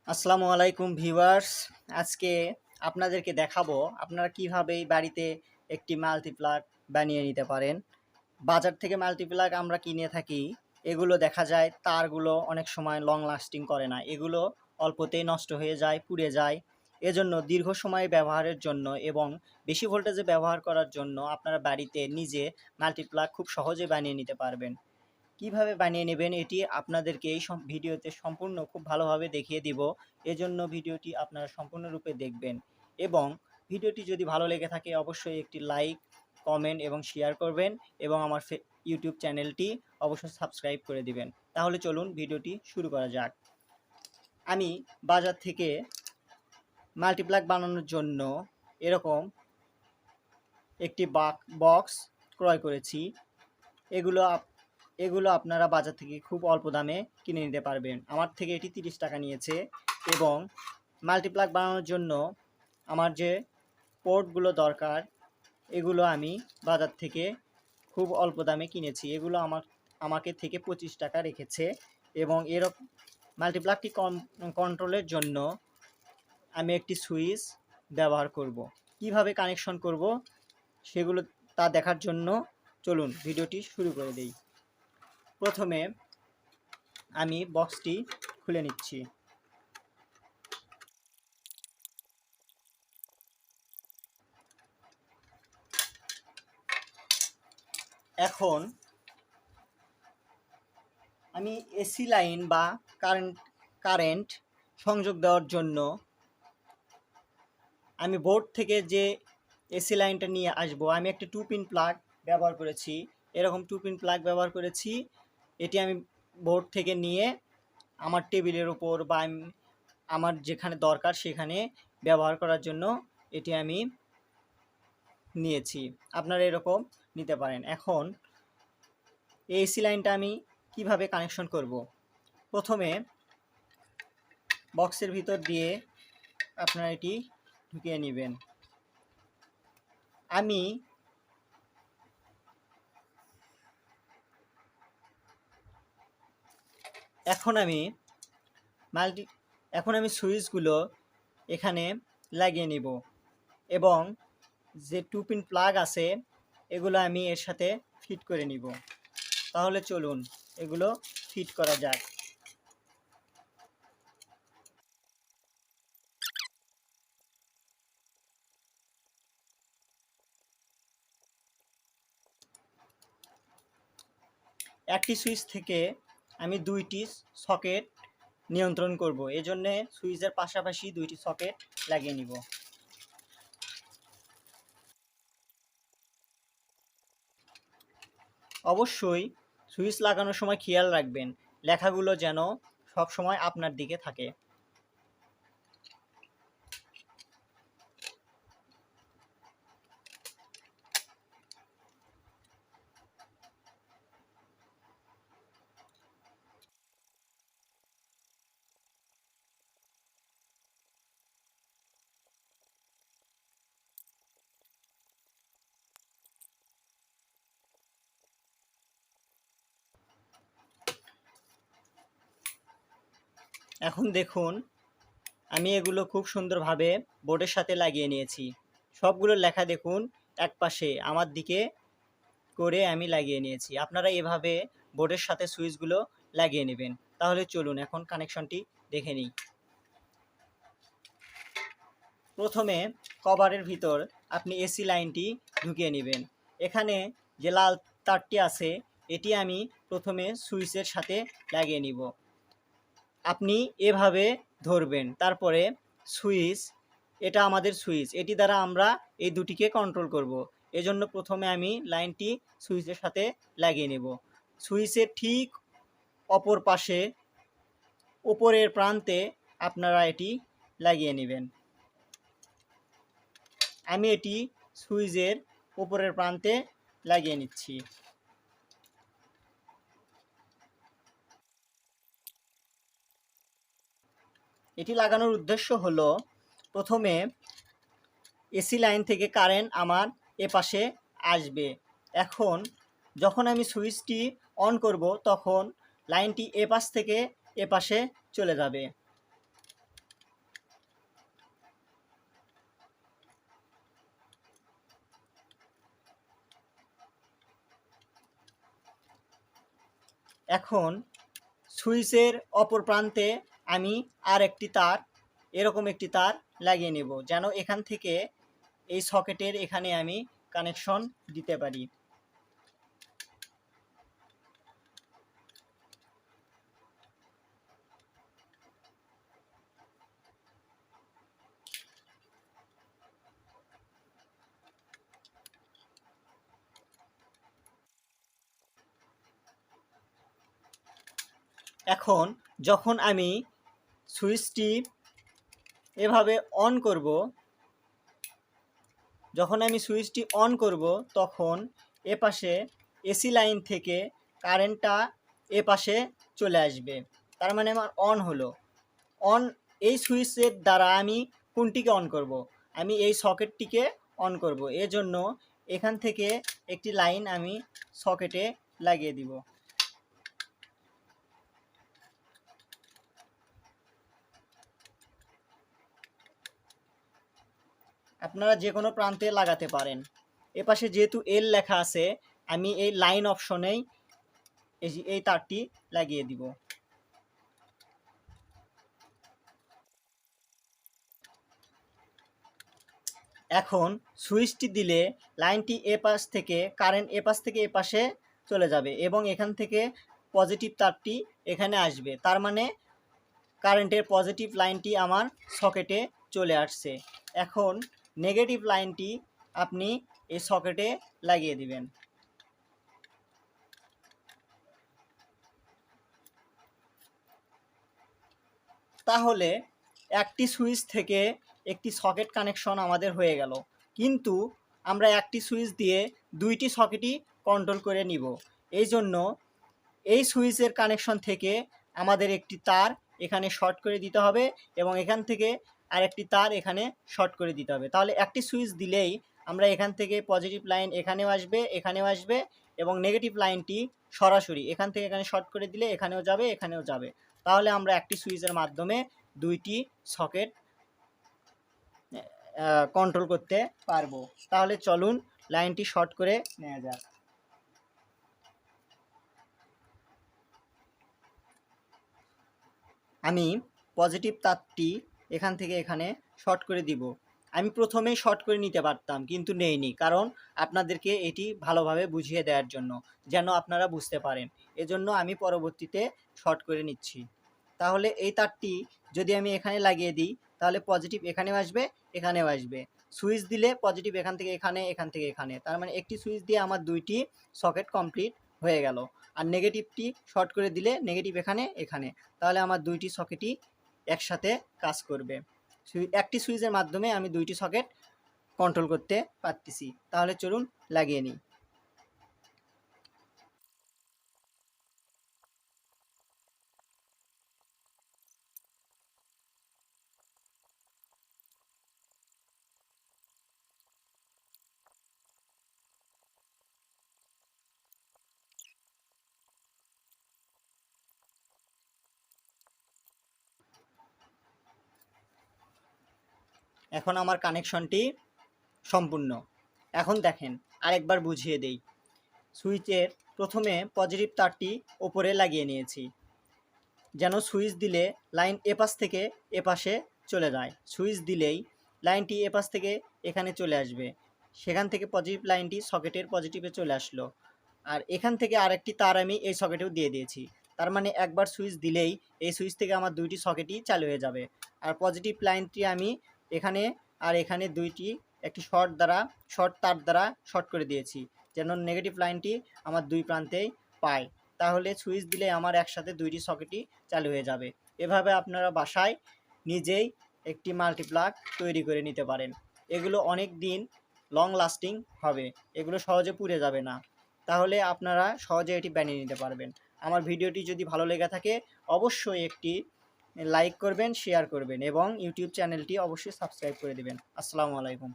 আসসালামু আলাইকুম ভিউয়ার্স। আজকে আপনাদেরকে দেখাবো আপনারা কিভাবে বাড়িতে একটি মাল্টিপ্লাগ বানিয়ে নিতে পারেন। বাজার থেকে মাল্টিপ্লাগ আমরা কিনে থাকি, এগুলো দেখা যায় তারগুলো অনেক সময় লং লাস্টিং করে না, এগুলো অল্পতেই নষ্ট হয়ে যায়, পুড়ে যায়। এজন্য দীর্ঘ সময় ব্যবহারের জন্য এবং বেশি ভোল্টেজে ব্যবহার করার জন্য আপনারা বাড়িতে নিজে মাল্টিপ্লাগ খুব সহজে বানিয়ে নিতে পারবেন। কিভাবে বানিয়ে নেবেন এটি আপনাদেরকে এই ভিডিওতে সম্পূর্ণ খুব ভালোভাবে দেখিয়ে দিব। এজন্য ভিডিওটি আপনারা সম্পূর্ণরূপে দেখবেন এবং ভিডিওটি যদি ভালো লেগে থাকে অবশ্যই একটি লাইক, কমেন্ট এবং শেয়ার করবেন এবং আমার ইউটিউব চ্যানেলটি অবশ্যই সাবস্ক্রাইব করে দিবেন। তাহলে চলুন ভিডিওটি শুরু করা যাক। আমি বাজার থেকে মাল্টিপ্লাগ বানানোর জন্য এরকম একটি বক্স ক্রয় করেছি। এগুলো আপনারা বাজার থেকে খুব অল্প দামে কিনে নিতে পারবেন। আমার থেকে এটি 30 টাকা নিয়েছে এবং মাল্টিপ্লাগ বানানোর জন্য আমার যে পোর্টগুলো দরকার এগুলো আমি বাজার থেকে খুব অল্প দামে কিনেছি। এগুলো আমাকে থেকে 25 টাকা রেখেছে এবং এরকম মাল্টিপ্লাগটি কন্ট্রোলের জন্য আমি একটি সুইচ ব্যবহার করব। কিভাবে কানেকশন করব সেগুলো তা দেখার জন্য চলুন ভিডিওটি শুরু করে দেই। প্রথমে আমি বক্সটি খুলে নিচ্ছি। এখন আমি এসি লাইন বা কারেন্ট সংযোগ দেওয়ার জন্য আমি বোর্ড থেকে যে এসি লাইনটা নিয়ে আসব, আমি একটা 2 পিন প্লাগ ব্যবহার করেছি। এরকম 2 পিন প্লাগ ব্যবহার করেছি। এটি আমি বোর্ড থেকে নিয়ে আমার টেবিলের উপর বা আমার যেখানে দরকার সেখানে ব্যবহার করার জন্য এটি আমি নিয়েছি। আপনারা এরকম নিতে পারেন। এখন এই এসি লাইনটা আমি কিভাবে কানেকশন করব, প্রথমে বক্সের ভিতর দিয়ে আপনারা এটি ঢুকিয়ে নেবেন। এখন আমি সুইচগুলো এখানে লাগিয়ে নিব এবং যে 2 পিন প্লাগ আছে এগুলো আমি এর সাথে ফিট করে নিব। তাহলে চলুন এগুলো ফিট করা যাক। একটি সুইচ থেকে আমি 2টি সকেট নিয়ন্ত্রণ করব, এজন্য সুইচের পাশাপাশি 2টি সকেট লাগিয়ে নিব। অবশ্যই সুইচ লাগানোর সময় খেয়াল রাখবেন লেখাগুলো যেন সব সময় আপনার দিকে থাকে। এখন দেখুন আমি এগুলো খুব সুন্দরভাবে বোর্ডের সাথে লাগিয়ে নিয়েছি। সবগুলো লেখা দেখুন এক পাশে আমার দিকে করে আমি লাগিয়ে নিয়েছি। আপনারা এভাবে বোর্ডের সাথে সুইচগুলো লাগিয়ে নেবেন। তাহলে চলুন এখন কানেকশনটি দেখে নিই। প্রথমে কভারের ভিতর আপনি এসি লাইনটি ঢুকিয়ে নেবেন। এখানে যে লাল তারটি আছে এটি আমি প্রথমে সুইচের সাথে লাগিয়ে নিব। আপনি এভাবে ধরবেন, তারপরে সুইচ, এটা আমাদের সুইচ, এটি দ্বারা আমরা এই দুটিকে কন্ট্রোল করব। এজন্য প্রথমে আমি লাইনটি সুইচের সাথে লাগিয়ে নেব। সুইচের ঠিক অপর পাশে উপরের প্রান্তে আপনারা এটি লাগিয়ে নেবেন। আমি এটি সুইচের উপরের প্রান্তে লাগিয়ে নিচ্ছি। এটি লাগানোর উদ্দেশ্য হলো প্রথমে এসি লাইন থেকে কারেন্ট আমার এপাশে আসবে। এখন যখন আমি সুইচটি অন করব তখন লাইনটি এপাশ থেকে এপাশে চলে যাবে। এখন সুইচের অপর প্রান্তে আমি আর একটি তার, এরকম একটি তার লাগিয়ে নেব, যেন এখান থেকে এই সকেটের এখানে আমি কানেকশন দিতে পারি। এখন যখন আমি সুইচটি এভাবে অন করব, তখন এপাশে এসি লাইন থেকে কারেন্টটা এপাশে চলে আসবে, তার মানে আমার অন হলো। অন, এই সুইচের দ্বারা আমি কোনটিকে অন করব? আমি এই সকেটটিকে অন করব। এজন্য এখান থেকে একটি লাইন আমি সকেটে লাগিয়ে দিব। আপনারা যে কোনো প্রান্তে লাগাতে পারেন। এপাশে যেহেতু এল লেখা আছে, আমি এই লাইন অপশনেই এই তারটি লাগিয়ে দিব। এখন সুইচটি দিলে লাইনটি এপাশ থেকে, কারেন্ট এপাশ থেকে এপাশে চলে যাবে এবং এখান থেকে পজিটিভ তারটি এখানে আসবে, তার মানে কারেন্টের পজিটিভ লাইনটি আমার সকেটে চলে আসছে। এখন নেগেটিভ লাইনটি আপনি এই সকেটে লাগিয়ে দিবেন। তাহলে একটি সুইচ থেকে একটি সকেট কানেকশন আমাদের হয়ে গেল, কিন্তু আমরা একটি সুইচ দিয়ে দুইটি সকেটই কন্ট্রোল করে নিব। এই জন্য এই সুইচের কানেকশন থেকে আমাদের একটি তার এখানে শর্ট করে দিতে হবে এবং এখান থেকে আরেকটি তার এখানে শর্ট করে দিতে হবে। তাহলে একটি সুইচ দিলেই আমরা এখান থেকে পজিটিভ লাইন এখানেও আসবে, এখানেও আসবে এবং নেগেটিভ লাইনটি সরাসরি এখান থেকে এখানে শর্ট করে দিলে এখানেও যাবে, এখানেও যাবে। তাহলে আমরা একটি সুইচের মাধ্যমে দুইটি সকেট কন্ট্রোল করতে পারবো। তাহলে চলুন লাইনটি শর্ট করে নেওয়া যাক। আমি পজিটিভ তারটি এখান থেকে এখানে শর্ট করে দিব। আমি প্রথমেই শর্ট করে নিতে পারতাম, কিন্তু নেইনি, কারণ আপনাদেরকে এটি ভালোভাবে বুঝিয়ে দেওয়ার জন্য, যেন আপনারা বুঝতে পারেন। এজন্য আমি পরবর্তীতে শর্ট করে নিচ্ছি। তাহলে এই তারটি যদি আমি এখানে লাগিয়ে দিই, তাহলে পজিটিভ এখানেও আসবে, এখানেও আসবে। সুইচ দিলে পজিটিভ এখান থেকে এখানে, এখান থেকে এখানে, তার মানে একটি সুইচ দিয়ে আমার দুইটি সকেট কমপ্লিট হয়ে গেল। আর নেগেটিভটি শর্ট করে দিলে নেগেটিভ এখানে, এখানে, তাহলে আমার দুইটি সকেটই একসাথে কাজ করবে। একটি সুইচের মাধ্যমে আমি দুইটি সকেট কন্ট্রোল করতে পারতেছি। তাহলে চলুন লাগিয়ে নিই। এখন আমার কানেকশনটি সম্পূর্ণ। এখন দেখেন, আরেকবার বুঝিয়ে দেই। সুইচের প্রথমে পজিটিভ তারটি ওপরে লাগিয়ে নিয়েছি, যেন সুইচ দিলে লাইন এপাশ থেকে এপাশে চলে যায়। সুইচ দিলেই লাইনটি এপাশ থেকে এখানে চলে আসবে, সেখান থেকে পজিটিভ লাইনটি সকেটের পজিটিভে চলে আসলো। আর এখান থেকে আরেকটি তার আমি এই সকেটেও দিয়ে দিয়েছি, তার মানে একবার সুইচ দিলেই এই সুইচ থেকে আমার দুইটি সকেটই চালু হয়ে যাবে। আর পজিটিভ লাইনটি আমি এখানে আর এখানে দুইটি একটি শর্ট তার দ্বারা শর্ট করে দিয়েছি, যেন নেগেটিভ লাইনটি আমার দুই প্রান্তেই পায়। তাহলে সুইচ দিলে আমার একসাথে দুইটি সকেটই চালু হয়ে যাবে। এভাবে আপনারা বাসায় নিজেই একটি মাল্টিপ্লাগ তৈরি করে নিতে পারেন। এগুলো অনেক দিন লং লাস্টিং হবে, এগুলো সহজে পুড়ে যাবে না। তাহলে আপনারা সহজে এটি বানিয়ে নিতে পারবেন। আমার ভিডিওটি যদি ভালো লেগে থাকে অবশ্যই একটি লাইক করবেন, শেয়ার করবেন এবং ইউটিউব চ্যানেলটি অবশ্যই সাবস্ক্রাইব করে দেবেন। আসসালামু আলাইকুম।